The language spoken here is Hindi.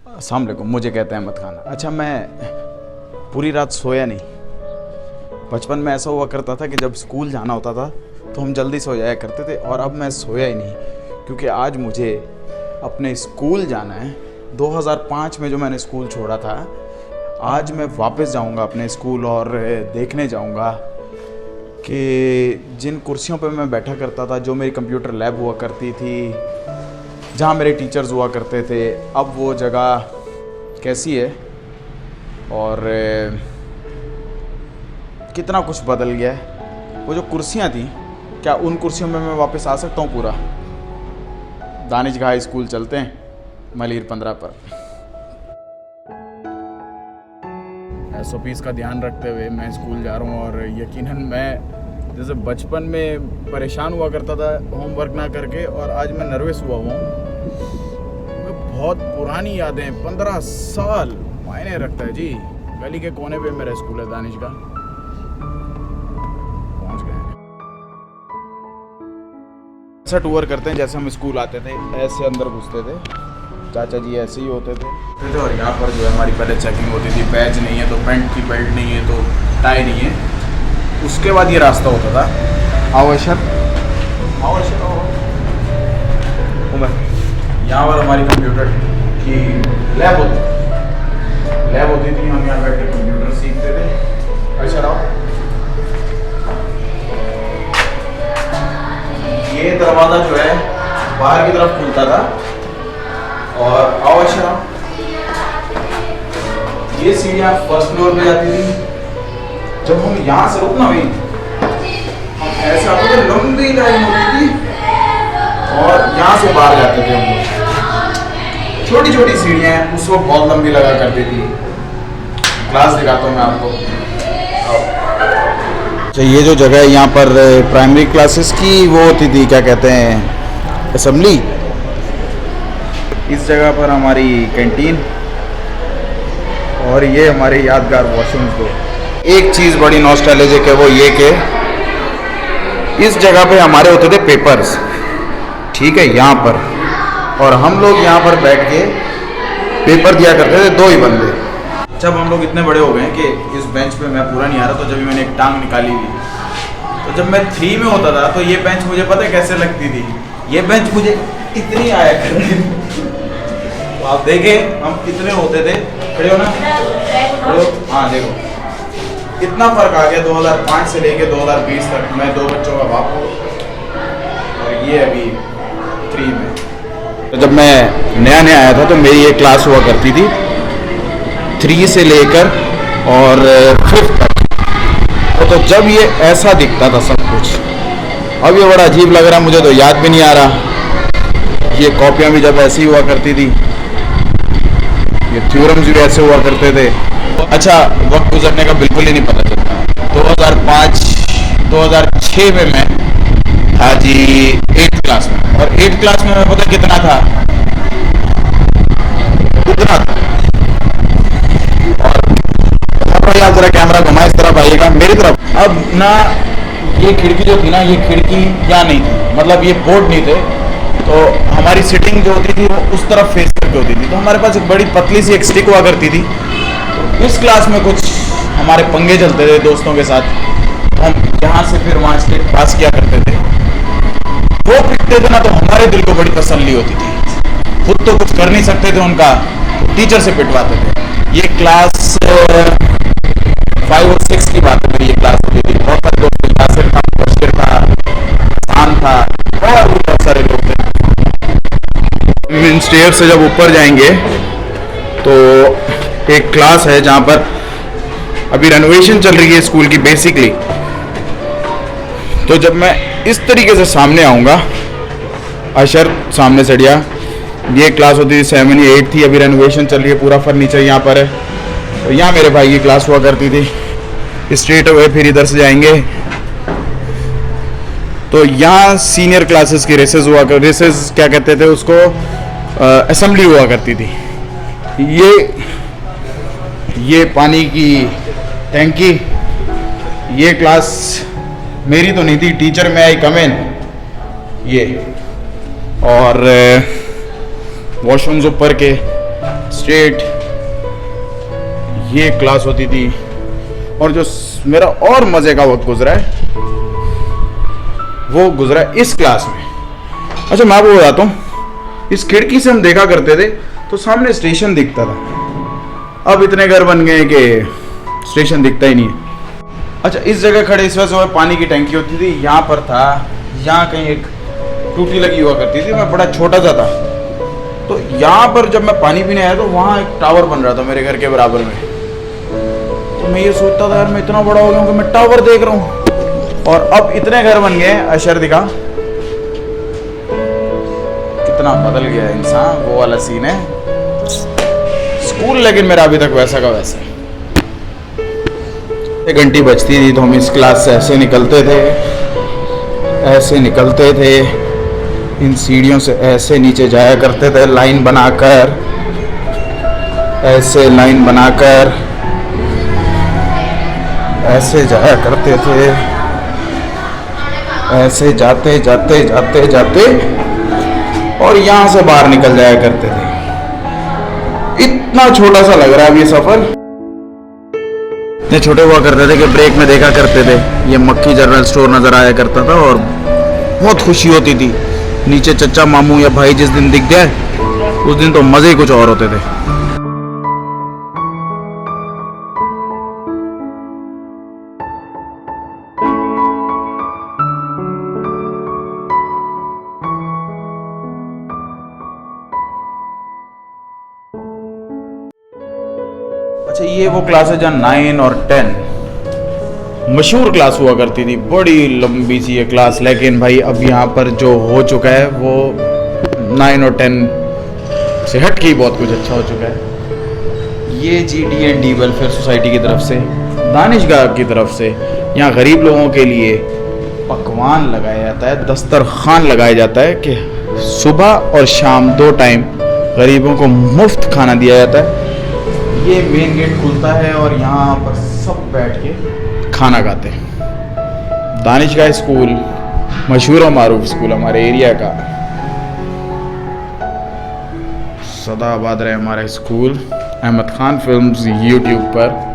अस्सलाम वालेकुम, मुझे कहते हैं अहमद खान। अच्छा, मैं पूरी रात सोया नहीं। बचपन में ऐसा हुआ करता था कि जब स्कूल जाना होता था तो हम जल्दी सो जाया करते थे, और अब मैं सोया ही नहीं क्योंकि आज मुझे अपने स्कूल जाना है। 2005 में जो मैंने स्कूल छोड़ा था, आज मैं वापस जाऊंगा अपने स्कूल और देखने जाऊंगा कि जिन कुर्सियों पे मैं बैठा करता था, जो मेरी कंप्यूटर लैब हुआ करती थी, जहाँ मेरे टीचर्स हुआ करते थे, अब वो जगह कैसी है और कितना कुछ बदल गया है। वो जो कुर्सियाँ थी, क्या उन कुर्सियों में मैं वापस आ सकता हूँ पूरा? दानिशगाह हाई स्कूल चलते हैं, मलिर 15 पर। SOPs का ध्यान रखते हुए मैं स्कूल जा रहा हूँ, और यकीनन मैं जैसे बचपन में परेशान हुआ करता था होमवर्क ना करके, और आज मैं नर्वस हुआ हूँ। बहुत पुरानी यादें, 15 साल मायने रखता है जी। गली के कोने पे मेरा स्कूल है दानिशगाह। पहुँच गए। ऐसा टूर करते हैं जैसे हम स्कूल आते थे, ऐसे अंदर घुसते थे। चाचा जी ऐसे ही होते थे। और यहाँ पर जो है हमारी पहले चेकिंग होती थी, बैज नहीं है तो पेंट की बेल्ट नहीं है तो टाई नहीं है। उसके बाद ये रास्ता होता था यहाँ पर हमारी कंप्यूटर की लैब होती थी। हम यहाँ बैठ के कंप्यूटर सीखते थे। ये दरवाज़ा जो है बाहर की तरफ खुलता था, और ये सीढ़ियाँ फर्स्ट फ्लोर पे जाती थी। जब हम यहाँ से रुकना हुई, हम ऐसे आते थे, लंबी लाइन होती थी, और यहाँ से बाहर जाते थे हम लोग। छोटी छोटी सीढ़ियाँ उस वक्त बहुत लंबी लगा करती थी। क्लास दिखाता हूँ मैं आपको। अच्छा, ये जो जगह है यहाँ पर प्राइमरी क्लासेस की वो होती थी, क्या कहते हैं, असेंबली। इस जगह पर हमारी कैंटीन, और ये हमारे यादगार वॉशरूम्स। दो एक चीज़ बड़ी नॉस्टैल्जिक है, वो ये कि इस जगह पे हमारे होते थे पेपर्स, ठीक है, यहाँ पर, और हम लोग यहाँ पर बैठ के पेपर दिया करते थे, 2 ही बंदे। जब हम लोग इतने बड़े हो गए कि इस बेंच पे मैं पूरा नहीं आ रहा, तो जब मैंने एक टांग निकाली थी, तो जब मैं 3 में होता था तो ये बेंच मुझे पता है कैसे लगती थी। ये बेंच मुझे इतनी आया करती थी। तो आप देखें हम कितने होते थे। खड़े हो ना, हाँ देखो कितना फ़र्क आ गया 2005 से लेके 2020 तक। मैं 2 बच्चों का बाप हूँ, और ये अभी 3 में। तो जब मैं नया आया था तो मेरी एक क्लास हुआ करती थी 3 से लेकर और 5th तक। तो जब ये ऐसा दिखता था सब कुछ, अब ये बड़ा अजीब लग रहा, मुझे तो याद भी नहीं आ रहा। ये कॉपियाँ भी जब ऐसी हुआ करती थी, ये थ्योरम्स भी ऐसे हुआ करते थे। अच्छा, वक्त गुजरने का बिल्कुल ही नहीं पता चलता। 2006 में मैं था जी 8th क्लास में, और 8th क्लास में मैं पता कितना था, उतना था। और आप जरा कैमरा घुमाए इस तरफ आइएगा, मेरी तरफ। अब ना ये खिड़की जो थी ना, ये खिड़की क्या नहीं थी, मतलब ये बोर्ड नहीं थे, तो हमारी सिटिंग जो होती थी वो उस तरफ फेस करके होती थी। तो हमारे पास एक बड़ी पतली सी एक स्टिक हुआ करती थी। तो इस क्लास में कुछ हमारे पंगे चलते थे दोस्तों के साथ, हम यहाँ से फिर वहाँ स्टिक पास किया करते थे। वो पिटते थे ना, तो हमारे दिल को बड़ी तसल्ली होती थी। खुद तो कुछ कर नहीं सकते थे उनका, तो टीचर से पिटवाते थे। ये क्लास 5 और 6 की बात है, मेरी ये क्लास होती थी। बहुत सारे दोस्त थे, यासिर था, बशीर था, शान था, और भी बहुत सारे लोग थे। स्टेयर से जब ऊपर जाएंगे तो एक क्लास है जहाँ पर अभी रेनोवेशन चल रही है स्कूल की बेसिकली। तो जब मैं इस तरीके से सामने आऊँगा, अशर सामने से गया, ये क्लास होती थी 7 या 8 थी, अभी रेनोवेशन चल रही है, पूरा फर्नीचर यहाँ पर है। तो यहाँ मेरे भाई की क्लास हुआ करती थी। स्ट्रेट हुए फिर इधर से जाएंगे तो यहाँ सीनियर क्लासेस की रेसेस क्या कहते थे उसको, असेंबली हुआ करती थी। ये पानी की टैंकी, ये क्लास मेरी तो नहीं थी, टीचर में आई कम इन, ये और वॉशरूम्स ऊपर के, स्ट्रेट ये क्लास होती थी। और जो मेरा और मजे का वक्त गुजरा है वो गुजरा इस क्लास में। अच्छा मैं आपको बताता हूँ, इस खिड़की से हम देखा करते थे तो सामने स्टेशन दिखता था। अब इतने घर बन गए कि स्टेशन दिखता ही नहीं है। अच्छा इस जगह खड़े इस वजह से पानी की टंकी होती थी, यहाँ पर था, यहाँ कहीं एक टूटी लगी हुआ करती थी। मैं बड़ा छोटा सा था तो यहाँ पर जब मैं पानी पीने आया तो वहाँ एक टावर बन रहा था मेरे घर के बराबर में। तो मैं ये सोचता था यार मैं इतना बड़ा हो गया हूँ कि मैं टावर देख रहा हूँ। और अब इतने घर बन गए, अशर दिखा कितना बदल गया इंसान, वो वाला सीन है। स्कूल लेकिन मेरा अभी तक वैसा का वैसा। एक घंटी बजती थी तो हम इस क्लास से ऐसे निकलते थे, इन सीढ़ियों से ऐसे नीचे जाया करते थे, लाइन बनाकर, ऐसे लाइन बनाकर ऐसे जाया करते थे, ऐसे जाते जाते जाते जाते और यहाँ से बाहर निकल जाया करते थे। इतना छोटा सा लग रहा है अब ये सफर। इतने छोटे हुआ करते थे कि ब्रेक में देखा करते थे ये मक्खी जनरल स्टोर नजर आया करता था और बहुत खुशी होती थी। नीचे चचा मामू या भाई जिस दिन दिख गए उस दिन तो मजे ही कुछ और होते थे। अच्छा ये वो क्लास है जहाँ 9 और 10 मशहूर क्लास हुआ करती थी, बड़ी लंबी सी ये क्लास। लेकिन भाई अब यहाँ पर जो हो चुका है वो 9 और 10 से हट के ही बहुत कुछ अच्छा हो चुका है। ये GD&D वेलफेयर सोसाइटी की तरफ से, दानिशगाह की तरफ से यहाँ गरीब लोगों के लिए पकवान लगाया जाता है, दस्तरखान लगाया जाता है कि सुबह और शाम 2 टाइम गरीबों को मुफ्त खाना दिया जाता है। ये मेन गेट खुलता है और यहाँ पर सब बैठ के खाना खाते हैं। दानिशगाह स्कूल मशहूर और मारूफ स्कूल हमारे एरिया का, सदाबाद रहे हमारा school. Ahmad Khan films YouTube पर।